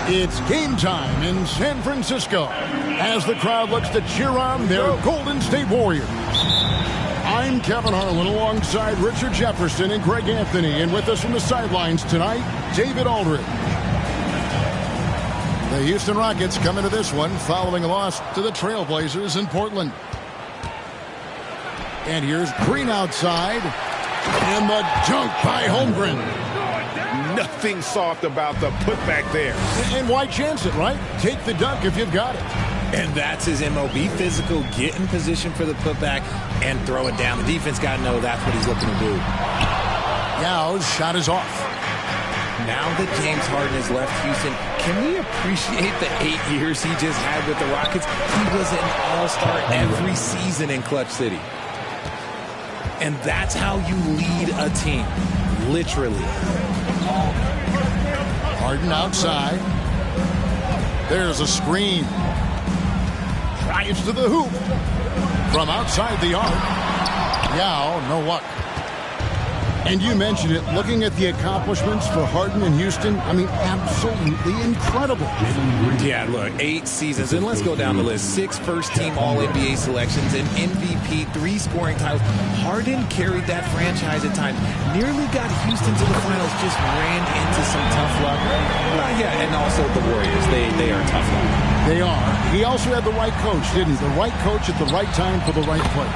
It's game time in San Francisco as the crowd looks to cheer on their Golden State Warriors. I'm Kevin Harlan alongside Richard Jefferson and Greg Anthony, and with us from the sidelines tonight, David Aldridge. The Houston Rockets come into this one following a loss to the Trailblazers in Portland. And here's Green outside, and the dunk by Holmgren. Nothing soft about the putback there. And why chance it, right? Take the dunk if you've got it. And that's his MO. Be physical, get in position for the putback, and throw it down. The defense got to know that's what he's looking to do. Yaw's shot is off. Now that James Harden has left Houston, can we appreciate the 8 years he just had with the Rockets? He was an all-star every season in Clutch City. And that's how you lead a team, literally. Harden outside. There's a screen. Drives to the hoop. From outside the arc. Yao, no luck. And you mentioned it, looking at the accomplishments for Harden in Houston, I mean, absolutely incredible. Yeah, look, 8 seasons, and let's go down the list. 6 first-team All-NBA selections, an MVP, 3 scoring titles. Harden carried that franchise at times, nearly got Houston to the finals, just ran into some tough luck. Yeah, and also the Warriors, they are tough luck. They are. He also had the right coach, didn't he? The right coach at the right time for the right play.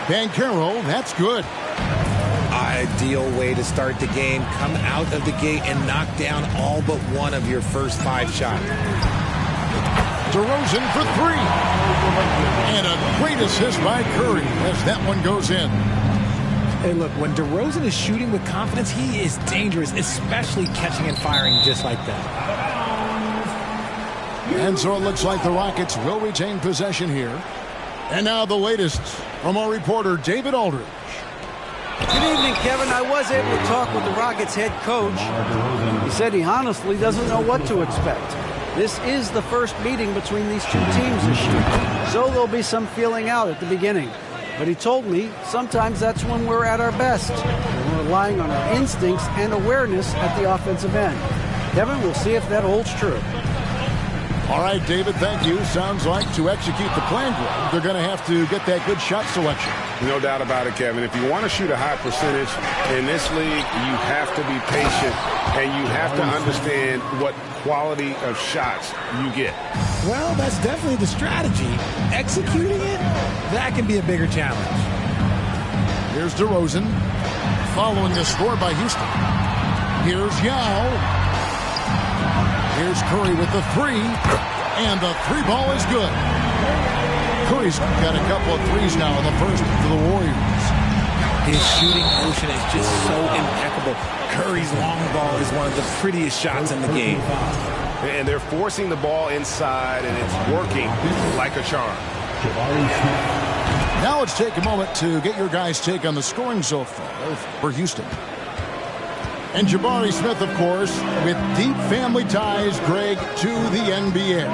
Banchero, that's good. Ideal way to start the game. Come out of the gate and knock down all but one of your first 5 shots. DeRozan for 3. And a great assist by Curry as that one goes in. Hey, look, when DeRozan is shooting with confidence, he is dangerous, especially catching and firing just like that. And so it looks like the Rockets will retain possession here. And now the latest from our reporter, David Aldridge. Good evening, Kevin. I was able to talk with the Rockets head coach. He said he honestly doesn't know what to expect. This is the first meeting between these two teams this year, so there'll be some feeling out at the beginning. But he told me sometimes that's when we're at our best. We're relying on our instincts and awareness at the offensive end. Kevin, we'll see if that holds true. All right, David, thank you. Sounds like to execute the plan, they're going to have to get that good shot selection. No doubt about it, Kevin. If you want to shoot a high percentage in this league, you have to be patient, and you have to understand what quality of shots you get. Well, that's definitely the strategy. Executing it, that can be a bigger challenge. Here's DeRozan, following the score by Houston. Here's Yao. Here's Curry with the 3, and the 3 ball is good. Curry's got a couple of threes now in the first for the Warriors. His shooting motion is just so impeccable. Curry's long ball is one of the prettiest shots in the game. And they're forcing the ball inside, and it's working like a charm. Now let's take a moment to get your guys' take on the scoring so far for Houston. And Jabari Smith, of course, with deep family ties, Greg, to the NBA.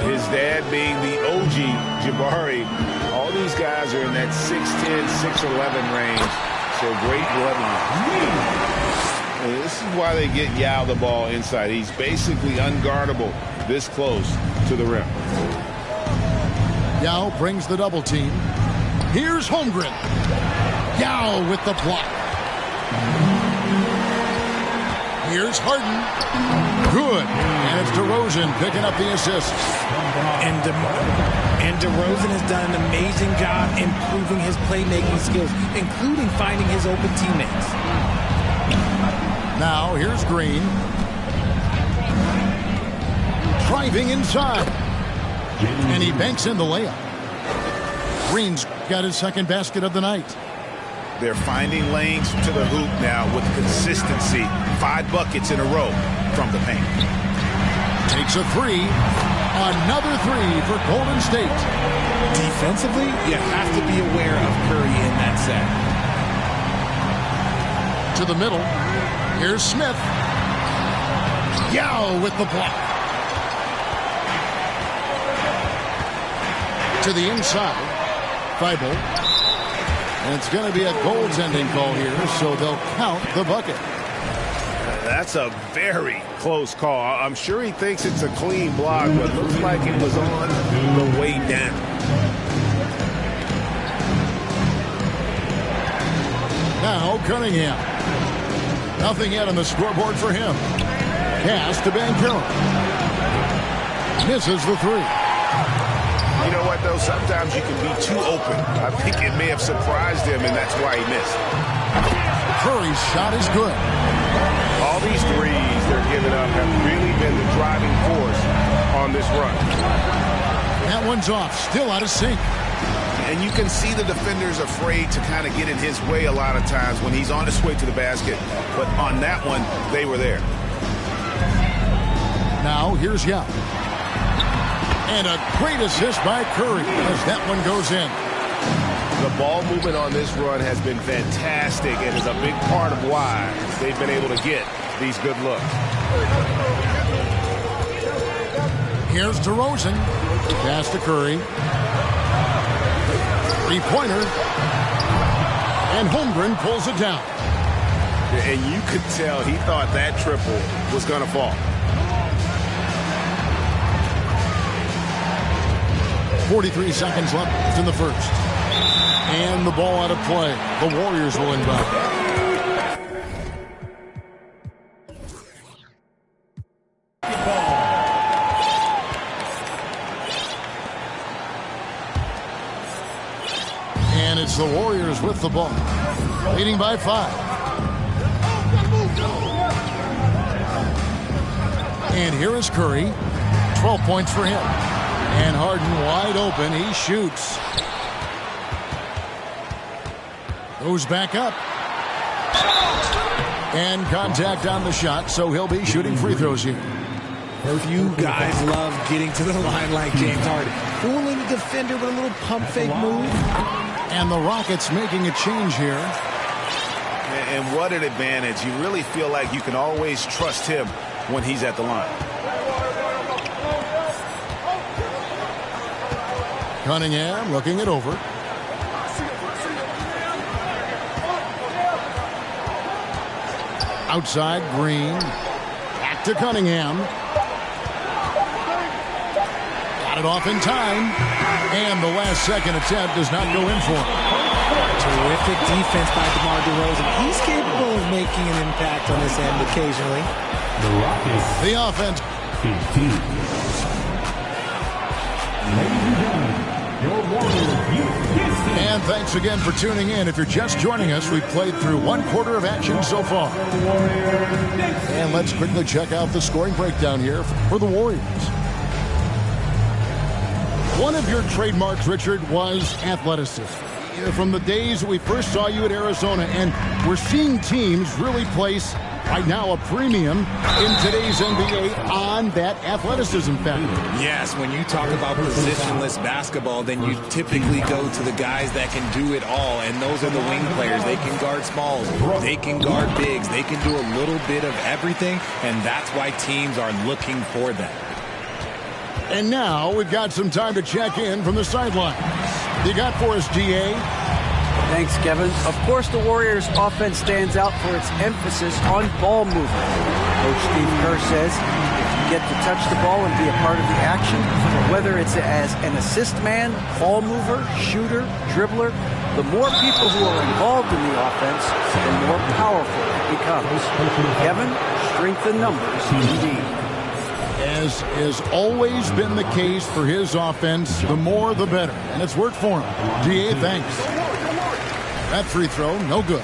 His dad being the OG Jabari. All these guys are in that 6'10", 6'11" range. So great bloodline. This is why they get Yao the ball inside. He's basically unguardable this close to the rim. Yao brings the double team. Here's Holmgren. Yao with the block. Here's Harden. Good. And it's DeRozan picking up the assist. And DeRozan has done an amazing job improving his playmaking skills, including finding his open teammates. Now here's Green. Driving inside. And he banks in the layup. Green's got his second basket of the night. They're finding lanes to the hoop now with consistency. 5 buckets in a row from the paint. Takes a 3. Another 3 for Golden State. Defensively, you have to be aware of Curry in that set. To the middle. Here's Smith. Yao with the block. To the inside. Thibault. And it's going to be a goaltending call here, so they'll count the bucket. That's a very close call. I'm sure he thinks it's a clean block, but looks like it was on the way down. Now Cunningham. Nothing yet on the scoreboard for him. Pass to Bankero. Misses the three. You know what, though? Sometimes you can be too open. I think it may have surprised him, and that's why he missed. Curry's shot is good. All these threes they're giving up have really been the driving force on this run. That one's off. Still out of sync. And you can see the defenders afraid to kind of get in his way a lot of times when he's on his way to the basket. But on that one, they were there. Now here's Yao. And a great assist by Curry as that one goes in. The ball movement on this run has been fantastic and is a big part of why they've been able to get these good looks. Here's DeRozan. Pass to Curry. Three-pointer. And Holmgren pulls it down. And you could tell he thought that triple was going to fall. 43 seconds left in the first. And the ball out of play. The Warriors will inbound. And it's the Warriors with the ball. Leading by 5. And here is Curry. 12 points for him. And Harden wide open. He shoots. Goes back up. And contact on the shot, so he'll be shooting free throws here. You guys love getting to the line like James Harden. Fooling the defender with a little pump fake move. And the Rockets making a change here. And what an advantage. You really feel like you can always trust him when he's at the line. Cunningham looking it over. Outside, Green. Back to Cunningham. Got it off in time. And the last second attempt does not go in for him. Terrific defense by DeMar DeRozan. He's capable of making an impact on this end occasionally. The Rockets. The offense. 15. And thanks again for tuning in. If you're just joining us, we've played through one quarter of action so far. And let's quickly check out the scoring breakdown here for the Warriors. One of your trademarks, Richard, was athleticism. From the days we first saw you at Arizona, and we're seeing teams really place right now a premium in today's NBA on that athleticism factor. Yes, when you talk about positionless basketball, then you typically go to the guys that can do it all, and those are the wing players. They can guard smalls, they can guard bigs, they can do a little bit of everything, and that's why teams are looking for them. And now we've got some time to check in from the sidelines. You got for us, DA? Thanks, Kevin. Of course, the Warriors' offense stands out for its emphasis on ball movement. Coach Steve Kerr says if you get to touch the ball and be a part of the action, whether it's as an assist man, ball mover, shooter, dribbler, the more people who are involved in the offense, the more powerful it becomes. Kevin, strength in numbers indeed. As has always been the case for his offense, the more the better. And it's worked for him. DA, thanks. That free throw, no good.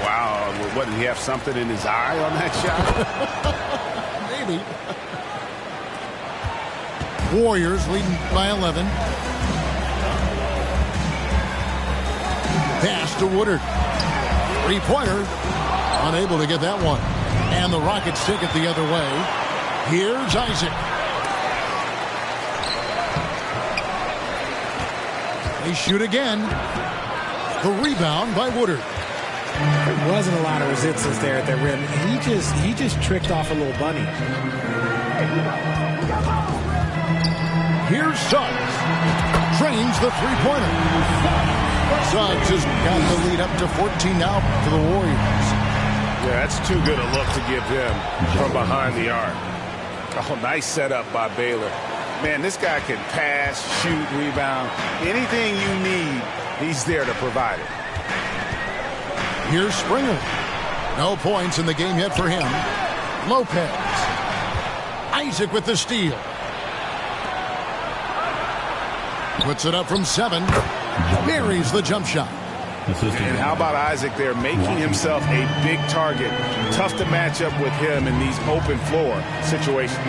Wow, what, did he have something in his eye on that shot? Maybe. Warriors leading by 11. Pass to Woodard. Three-pointer. Unable to get that one. And the Rockets take it the other way. Here's Isaac. They shoot again. The rebound by Woodard. There wasn't a lot of resistance there at the rim. He just tricked off a little bunny. Here's Suggs. Drains the three-pointer. Suggs has got the lead up to 14 now for the Warriors. Yeah, that's too good a look to give him from behind the arc. Oh, nice setup by Baylor. Man, this guy can pass, shoot, rebound. Anything you need, he's there to provide it. Here's Springer. No points in the game yet for him. Lopez. Isaac with the steal. Puts it up from 7. Buries the jump shot. And how about Isaac there making himself a big target? Tough to match up with him in these open floor situations.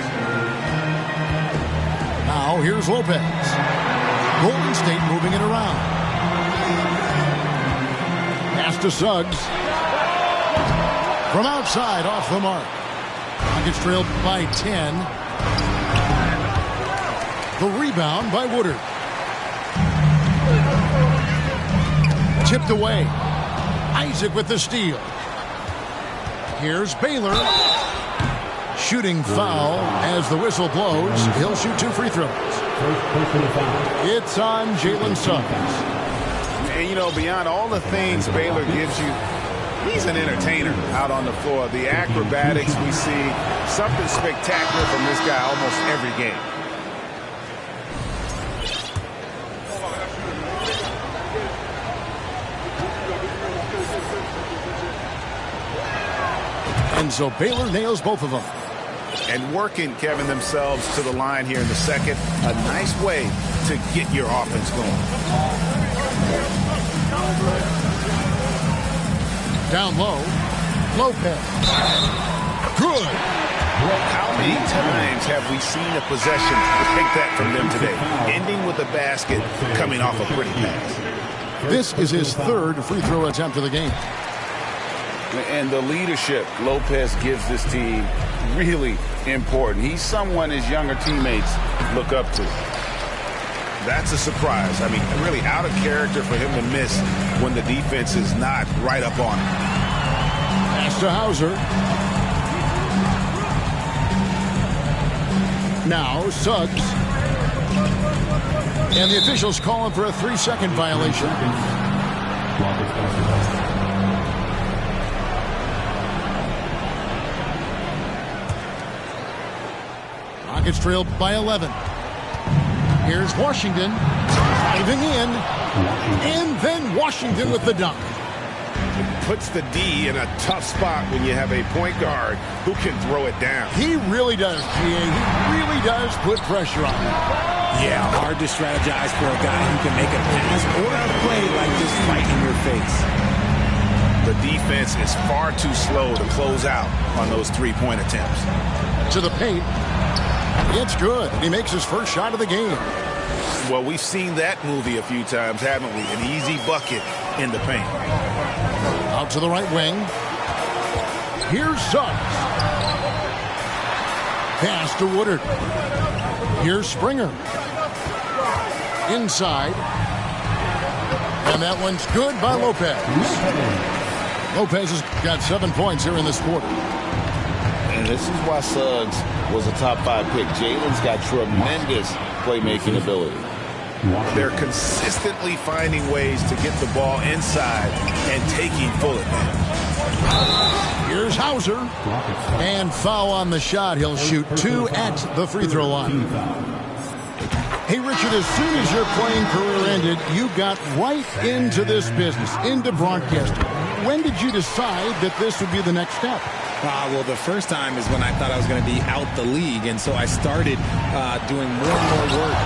Now here's Lopez. Golden State moving it around. Pass to Suggs. From outside, off the mark. Rockets trailed by 10. The rebound by Woodard. Tipped away. Isaac with the steal. Here's Baylor. Shooting foul as the whistle blows. He'll shoot 2 free throws. It's on Jalen Suggs. And, you know, beyond all the things Baylor gives you, he's an entertainer out on the floor. The acrobatics we see, something spectacular from this guy almost every game. And so Baylor nails both of them. And working, Kevin, themselves to the line here in the second. A nice way to get your offense going. Down low. Lopez. Good. How many times have we seen a possession take that from them today? Ending with a basket, coming off a pretty pass. This is his 3rd free throw attempt of the game. And the leadership Lopez gives this team really important. He's someone his younger teammates look up to. That's a surprise. I mean, really out of character for him to miss when the defense is not right up on him. Pass to Hauser. Now Suggs. And the officials calling for a 3-second violation. Rockets trailed by 11. Here's Washington driving in, and then Washington with the dunk. It puts the D in a tough spot when you have a point guard who can throw it down. He really does, GA. He really does put pressure on him. Yeah, hard to strategize for a guy who can make a pass or a play like this right in your face. The defense is far too slow to close out on those three-point attempts. To the paint. It's good. He makes his first shot of the game. Well, we've seen that movie a few times, haven't we? An easy bucket in the paint. Out to the right wing. Here's Suggs. Pass to Woodard. Here's Springer. Inside. And that one's good by Lopez. Lopez has got 7 points here in this quarter. And this is why Suggs was a top 5 pick. Jalen's got tremendous playmaking ability. They're consistently finding ways to get the ball inside and taking full advantage. Here's Hauser. And foul on the shot. He'll shoot 2 at the free throw line. Hey, Richard, as soon as your playing career ended, you got right into this business, into broadcasting. When did you decide that this would be the next step? Well, the first time is when I thought I was going to be out the league, and so I started doing more and more work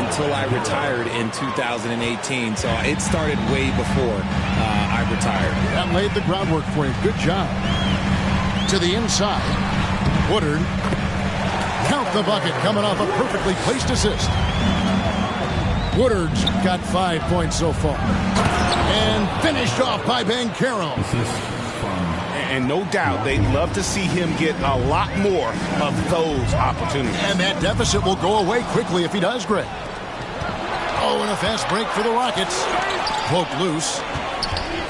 until I retired in 2018. So it started way before I retired. That laid the groundwork for you. Good job. To the inside. Woodard. Count the bucket coming off a perfectly placed assist. Woodard's got 5 points so far. And finished off by Banchero. And no doubt they'd love to see him get a lot more of those opportunities. And that deficit will go away quickly if he does, Greg. Oh, and a fast break for the Rockets. Poke loose.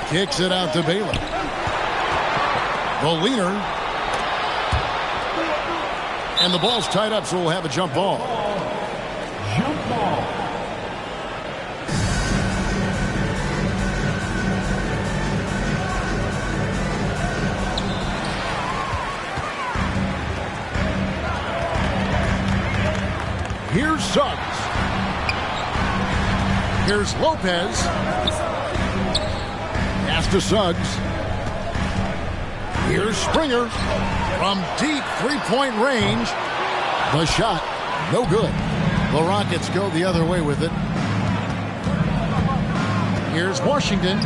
Kicks it out to Baylor. The leaner. And the ball's tied up, so we'll have a jump ball. Jump ball. Suggs. Here's Lopez. Pass to Suggs. Here's Springer from deep three-point range. The shot, no good. The Rockets go the other way with it. Here's Washington.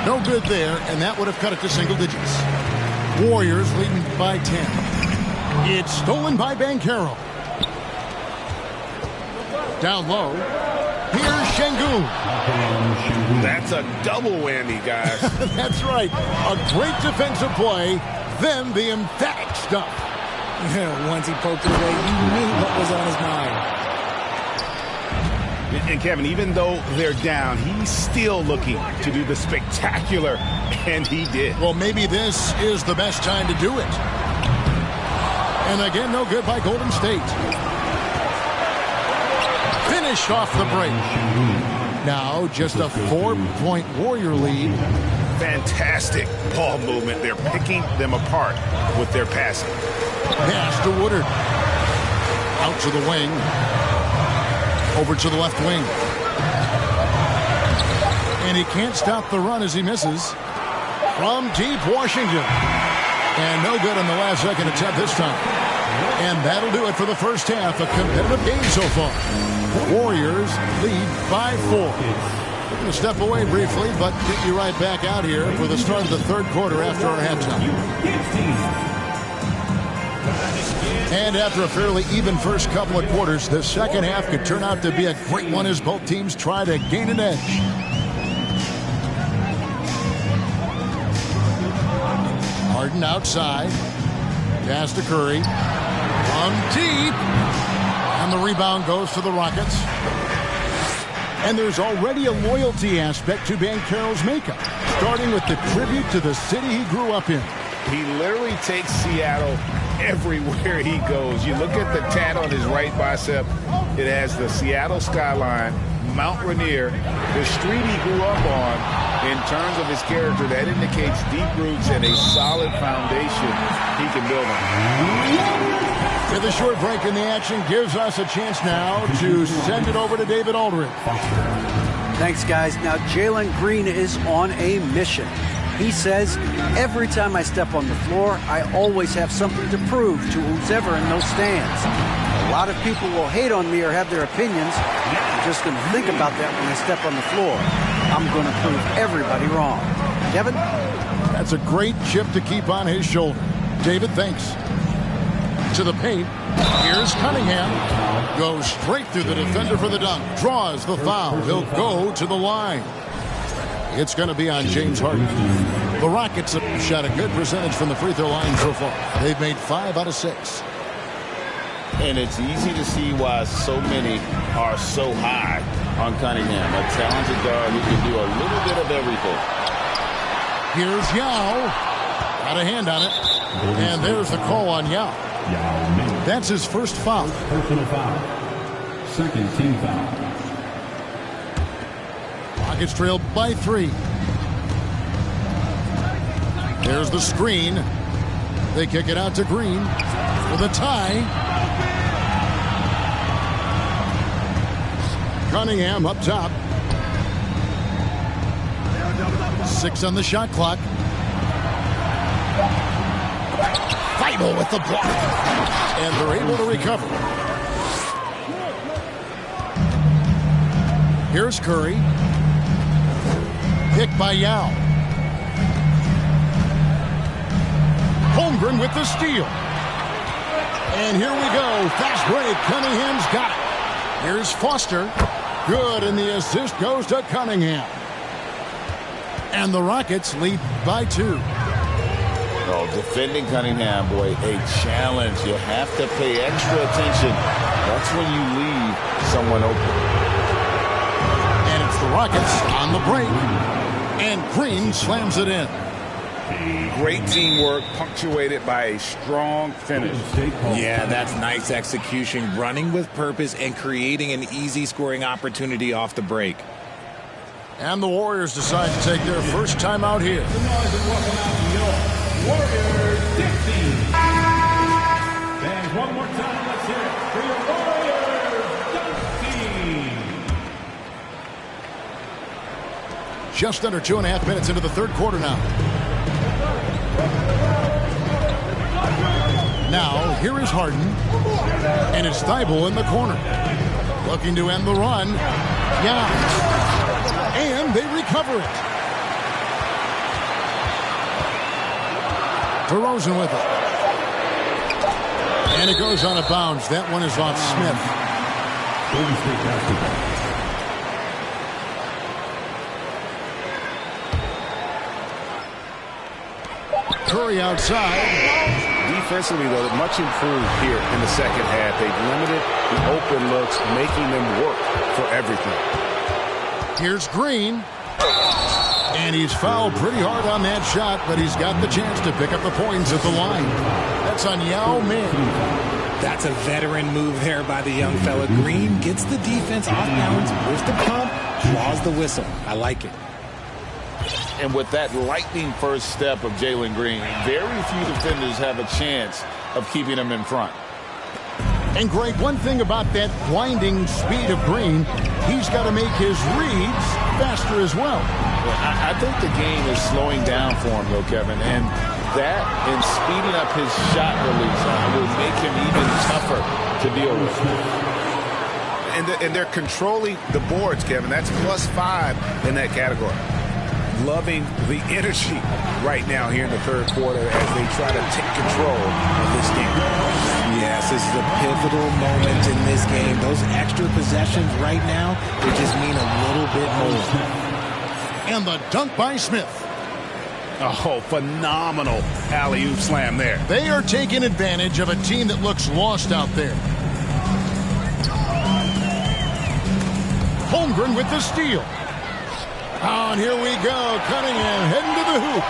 No good there, and that would have cut it to single digits. Warriors leading by 10. It's stolen by Banchero. Down low. Here's Şengün. That's a double whammy, guys. That's right. A great defensive play, then the emphatic stuff. Yeah, once he poked it away, he knew what was on his mind. And Kevin, even though they're down, he's still looking to do the spectacular, and he did. Well, maybe this is the best time to do it. And again, no good by Golden State. Finished off the break. Now just a 4-point Warrior lead. Fantastic ball movement. They're picking them apart with their passing. Pass to Woodard. Out to the wing. Over to the left wing. And he can't stop the run as he misses. From deep, Washington. And no good on the last second attempt this time. And that'll do it for the first half. A competitive game so far. Warriors lead by 4. We're going to step away briefly, but get you right back out here for the start of the third quarter after our halftime. And after a fairly even first couple of quarters, the second half could turn out to be a great one as both teams try to gain an edge. Harden outside. Pass to Curry. From deep. And the rebound goes to the Rockets. And there's already a loyalty aspect to Banchero's makeup, starting with the tribute to the city he grew up in. He literally takes Seattle everywhere he goes. You look at the tat on his right bicep. It has the Seattle skyline, Mount Rainier, the street he grew up on. In terms of his character, that indicates deep roots and a solid foundation he can build on. With a short break in the action gives us a chance now to send it over to David Aldridge. Thanks, guys. Now, Jalen Green is on a mission. He says, every time I step on the floor, I always have something to prove to who's ever in those stands. A lot of people will hate on me or have their opinions. I'm just going to think about that when I step on the floor. I'm going to prove everybody wrong. Kevin? That's a great chip to keep on his shoulder. David, thanks. To the paint. Here's Cunningham. Goes straight through the defender for the dunk. Draws the foul. He'll go to the line. It's going to be on James Harden. The Rockets have shot a good percentage from the free throw line so far. They've made 5 out of 6. And it's easy to see why so many are so high on Cunningham. A talented guard who can do a little bit of everything. Here's Yao. Got a hand on it. And there's the call on Yao. That's his first foul. Personal foul. Second team foul. Rockets trailed by 3. There's the screen. They kick it out to Green for the tie. Cunningham up top. 6 on the shot clock. Feibel with the block. And they're able to recover. Here's Curry. Picked by Yao. Holmgren with the steal. And here we go. Fast break. Cunningham's got it. Here's Foster. Good, and the assist goes to Cunningham. And the Rockets lead by 2. Oh, defending Cunningham, boy, a challenge. You have to pay extra attention. That's when you leave someone open. And it's the Rockets on the break. And Green slams it in. Great teamwork, punctuated by a strong finish. Yeah, that's nice execution, running with purpose and creating an easy scoring opportunity off the break. And the Warriors decide to take their first time out here. Warriors 16. And one more time, let's hear it for your Warriors. Just under 2.5 minutes into the third quarter now. Now, here is Harden. And it's Thibault in the corner. Looking to end the run. Yeah. And they recover it. DeRozan with it. And it goes out of bounds. That one is off Smith. Golden State basketball. Curry outside. Defensively, though, much improved here in the second half. They've limited the open looks, making them work for everything. Here's Green. And he's fouled pretty hard on that shot, but he's got the chance to pick up the points at the line. That's on Yao Ming. That's a veteran move there by the young fella. Green gets the defense off balance with the pump, draws the whistle. I like it. And with that lightning first step of Jalen Green, very few defenders have a chance of keeping him in front. And Greg, one thing about that blinding speed of Green, he's got to make his reads faster as well. I think the game is slowing down for him, though, Kevin. And that and speeding up his shot release will make him even tougher to deal with. And they're controlling the boards, Kevin. That's +5 in that category. Loving the energy right now here in the third quarter as they try to take control of this game. Yes, this is a pivotal moment in this game. Those extra possessions right now, they just mean a little bit more. And the dunk by Smith. Oh, phenomenal alley-oop slam there. They are taking advantage of a team that looks lost out there. Holmgren with the steal. Oh, and here we go. Cunningham heading to the hoop.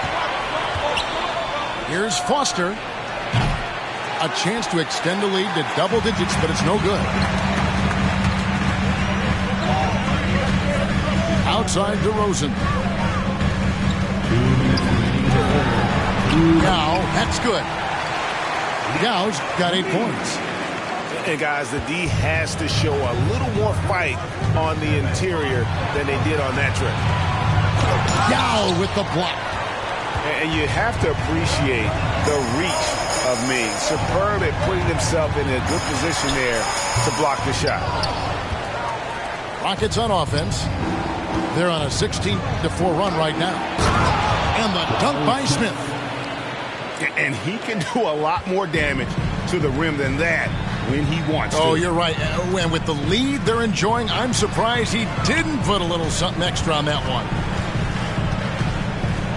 Here's Foster. A chance to extend the lead to double digits, but it's no good. Outside DeRozan. Now, that's good. Gao's got 8 points. And guys, the D has to show a little more fight on the interior than they did on that trip. Yao with the block. And you have to appreciate the reach of Ming. Superb at putting himself in a good position there to block the shot. Rockets on offense. They're on a 16-4 run right now. And the dunk by Smith. And he can do a lot more damage to the rim than that when he wants to. Oh, you're right. And with the lead they're enjoying, I'm surprised he didn't put a little something extra on that one.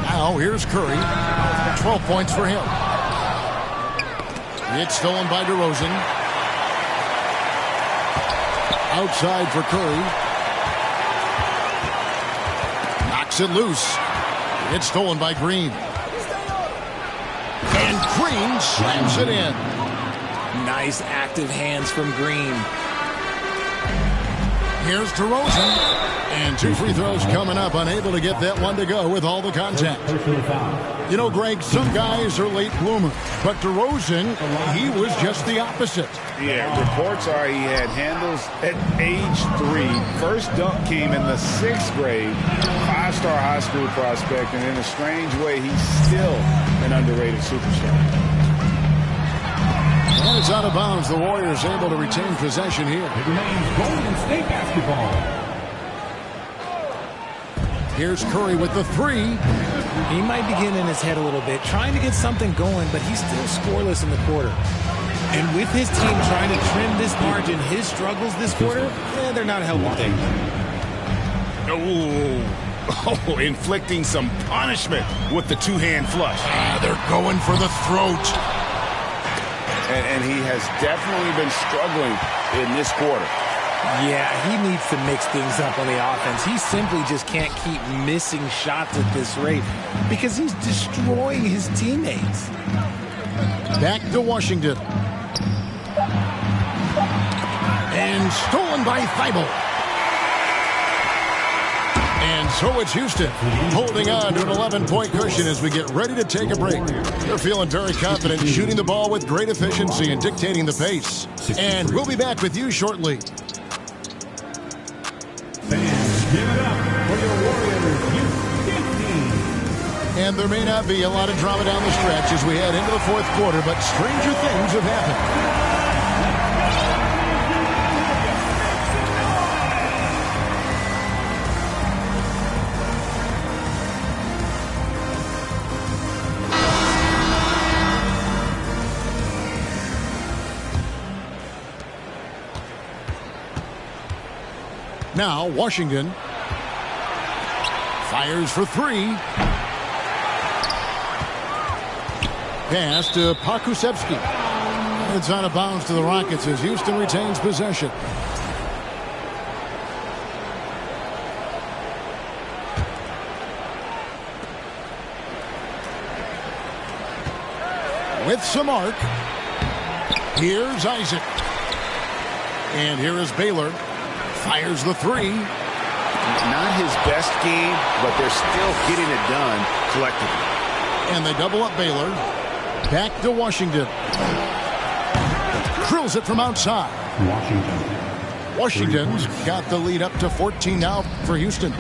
Now, here's Curry. 12 points for him. It's stolen by DeRozan. Outside for Curry. Knocks it loose. It's stolen by Green. And Green slams it in. Nice active hands from Green. Here's DeRozan. And 2 free throws coming up. Unable to get that one to go with all the contact. You know, Greg, some guys are late bloomers. But DeRozan, he was just the opposite. Yeah, reports are he had handles at age 3. First dunk came in the 6th grade. 5-star high school prospect. And in a strange way, he's still an underrated superstar. And it's out of bounds. The Warriors able to retain possession here. It remains Golden State basketball. Here's Curry with the 3. He might be getting in his head a little bit, trying to get something going, but he's still scoreless in the quarter. And with his team trying to trim this margin, his struggles this quarter, they're not helping things. Oh, inflicting some punishment with the 2-hand flush. They're going for the throat. And he has definitely been struggling in this quarter. Yeah, he needs to mix things up on the offense. He simply just can't keep missing shots at this rate because he's destroying his teammates. Back to Washington. And stolen by Thibault. And so it's Houston holding on to an 11-point cushion as we get ready to take a break. They're feeling very confident, shooting the ball with great efficiency and dictating the pace. And we'll be back with you shortly. Fans, give it up for your Warriors. And there may not be a lot of drama down the stretch as we head into the fourth quarter, but stranger things have happened. Now Washington fires for three. Pass to Pokusevski. It's out of bounds to the Rockets as Houston retains possession. With some arc. Here's Isaac. And here is Baylor. Fires the three. Not his best game, but they're still getting it done collectively. And they double up Baylor. Back to Washington. Drills it from outside. Washington's got the lead up to 14 now for Houston.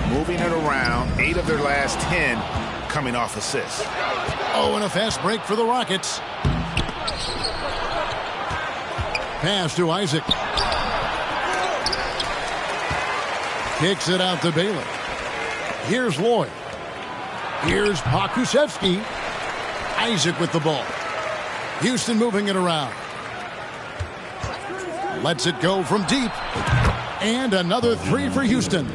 Moving it around, 8 of their last 10 coming off assists. Oh, and a fast break for the Rockets. Pass to Isaac. Kicks it out to Baylor. Here's Lloyd. Here's Pokusevski. Isaac with the ball. Houston moving it around. Lets it go from deep. And another three for Houston.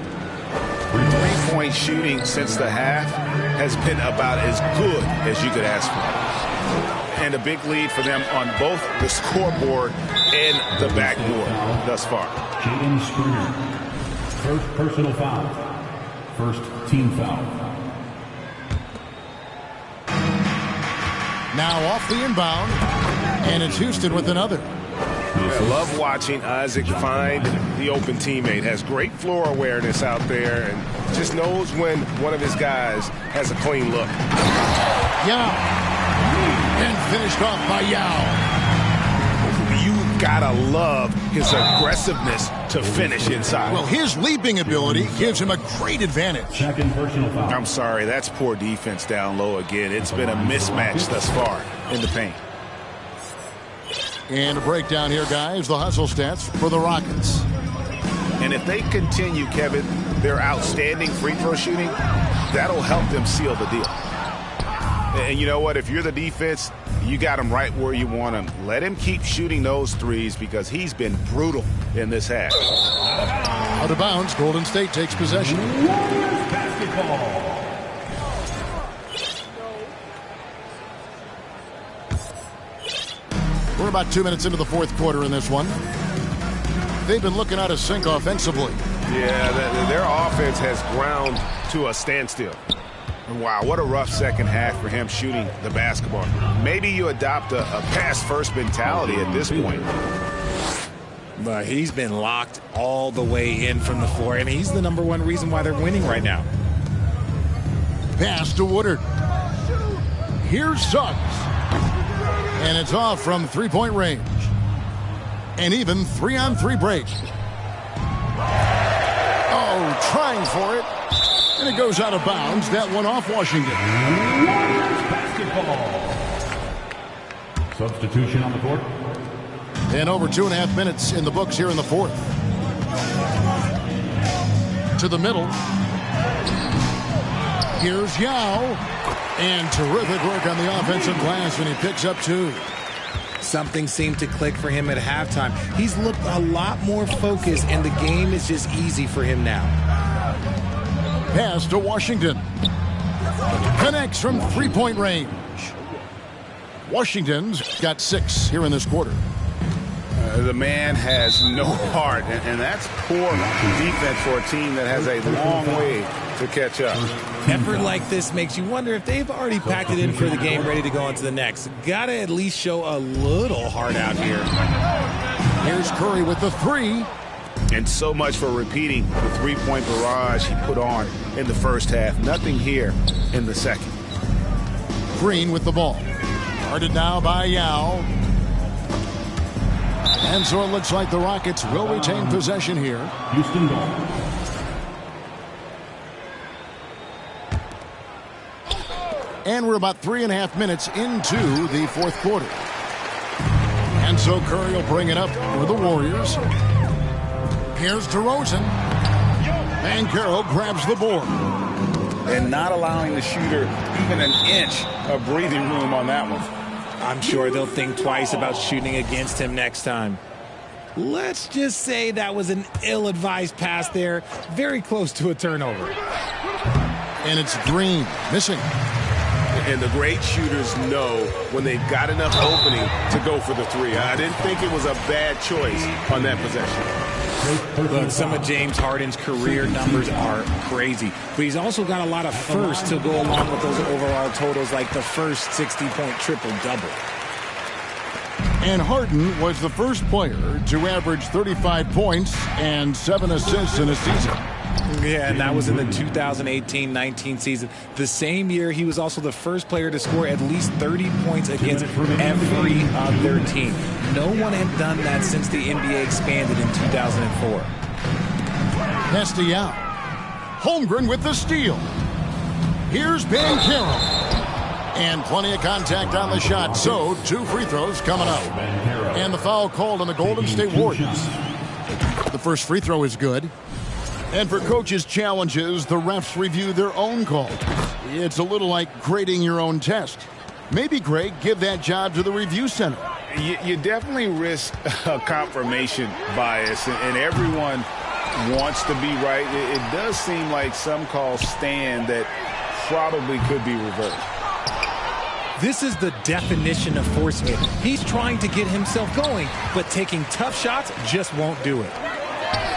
3-point shooting since the half has been about as good as you could ask for. And a big lead for them on both the scoreboard and the backboard thus far. Jaden Springer. First personal foul. First team foul. Now off the inbound. And it's Houston with another. I love watching Isaac find the open teammate. Has great floor awareness out there and just knows when one of his guys has a clean look. Yao. And finished off by Yao. You gotta love his aggressiveness to finish inside. Well, his leaping ability gives him a great advantage. Second personal foul. I'm sorry, that's poor defense down low again. It's been a mismatch thus far in the paint. And a breakdown here, guys. The hustle stats for the Rockets. And if they continue, Kevin, their outstanding free throw shooting, that'll help them seal the deal. And you know what? If you're the defense, you got him right where you want him. Let him keep shooting those threes because he's been brutal in this half. Out of bounds, Golden State takes possession. Warriors basketball. We're about 2 minutes into the fourth quarter in this one. They've been looking out of sync offensively. Yeah, their offense has ground to a standstill. Wow, what a rough second half for him shooting the basketball. Maybe you adopt a pass-first mentality at this point. But he's been locked all the way in from the floor, and he's the #1 reason why they're winning right now. Pass to Woodard. Here's Suggs. And it's off from three-point range. And even 3-on-3 break. Oh, trying for it. And it goes out of bounds. That one off Washington. Warriors basketball. Substitution on the court. And over 2.5 minutes in the books here in the fourth. To the middle. Here's Yao. And terrific work on the offensive glass when he picks up 2. Something seemed to click for him at halftime. He's looked a lot more focused, and the game is just easy for him now. Pass to Washington. Connects from three-point range. Washington's got 6 here in this quarter. The man has no heart, and that's poor defense for a team that has a long way to catch up. Effort like this makes you wonder if they've already packed it in for the game, ready to go on to the next. Gotta at least show a little heart out here. Here's Curry with the 3. And so much for repeating the three-point barrage he put on in the first half. Nothing here in the second. Green with the ball. Guarded now by Yao. And so it looks like the Rockets will retain possession here. Houston ball. And we're about 3.5 minutes into the fourth quarter. And so Curry will bring it up for the Warriors. Here's DeRozan. And Carroll grabs the board. And not allowing the shooter even an inch of breathing room on that one. I'm sure they'll think twice about shooting against him next time. Let's just say that was an ill-advised pass there. Very close to a turnover. And it's Green missing. And the great shooters know when they've got enough opening to go for the three. I didn't think it was a bad choice on that possession. Look, some of James Harden's career numbers are crazy, but he's also got a lot of firsts to go along with those overall totals, like the first 60-point triple-double. And Harden was the first player to average 35 points and 7 assists in a season. Yeah, and that was in the 2018-19 season. The same year, he was also the first player to score at least 30 points against every other team. No one had done that since the NBA expanded in 2004. Castellano. Holmgren with the steal. Here's Ben Carroll. And plenty of contact on the shot, so 2 free throws coming up. And the foul called on the Golden State Warriors. The first free throw is good. And for coaches' challenges, the refs review their own calls. It's a little like grading your own test. Maybe, Greg, give that job to the review center. You definitely risk a confirmation bias, and everyone wants to be right. It does seem like some calls stand that probably could be reversed. This is the definition of forcing it. He's trying to get himself going, but taking tough shots just won't do it.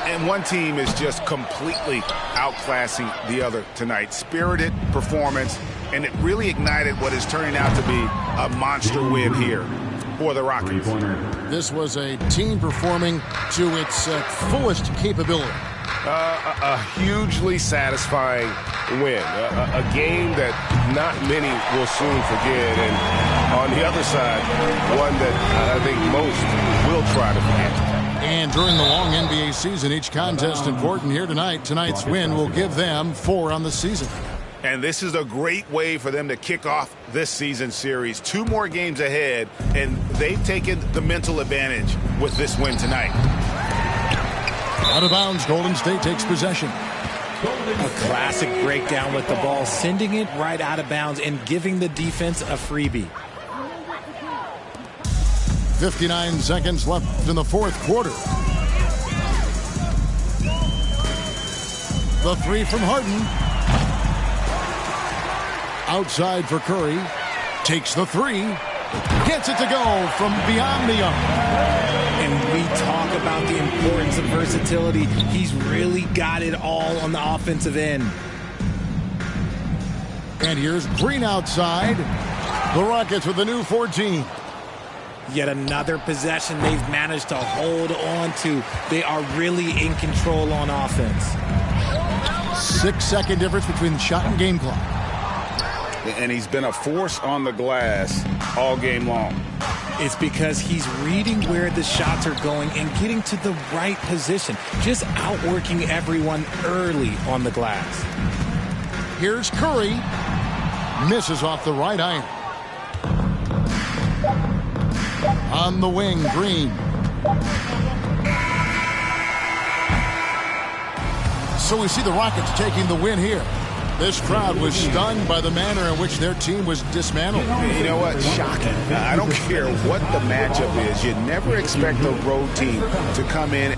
And one team is just completely outclassing the other tonight. Spirited performance, and it really ignited what is turning out to be a monster win here for the Rockets. This was a team performing to its fullest capability. A hugely satisfying win. A game that not many will soon forget. And on the other side, one that I think most will try to forget. And during the long NBA season, each contest important here tonight. Tonight's win will give them 4 on the season. And this is a great way for them to kick off this season series. 2 more games ahead, and they've taken the mental advantage with this win tonight. Out of bounds, Golden State takes possession. A classic breakdown with the ball, sending it right out of bounds and giving the defense a freebie. 59 seconds left in the fourth quarter. The 3 from Harden. Outside for Curry. Takes the 3. Gets it to go from beyond the arc. And we talk about the importance of versatility. He's really got it all on the offensive end. And here's Green outside. The Rockets with a new 14. Yet another possession they've managed to hold on to. They are really in control on offense. 6-second difference between the shot and game clock. And he's been a force on the glass all game long. It's because he's reading where the shots are going and getting to the right position. Just outworking everyone early on the glass. Here's Curry. Misses off the right iron. On the wing, Green. So we see the Rockets taking the win here. This crowd was stunned by the manner in which their team was dismantled. You know what? Shocking. I don't care what the matchup is. You never expect a road team to come in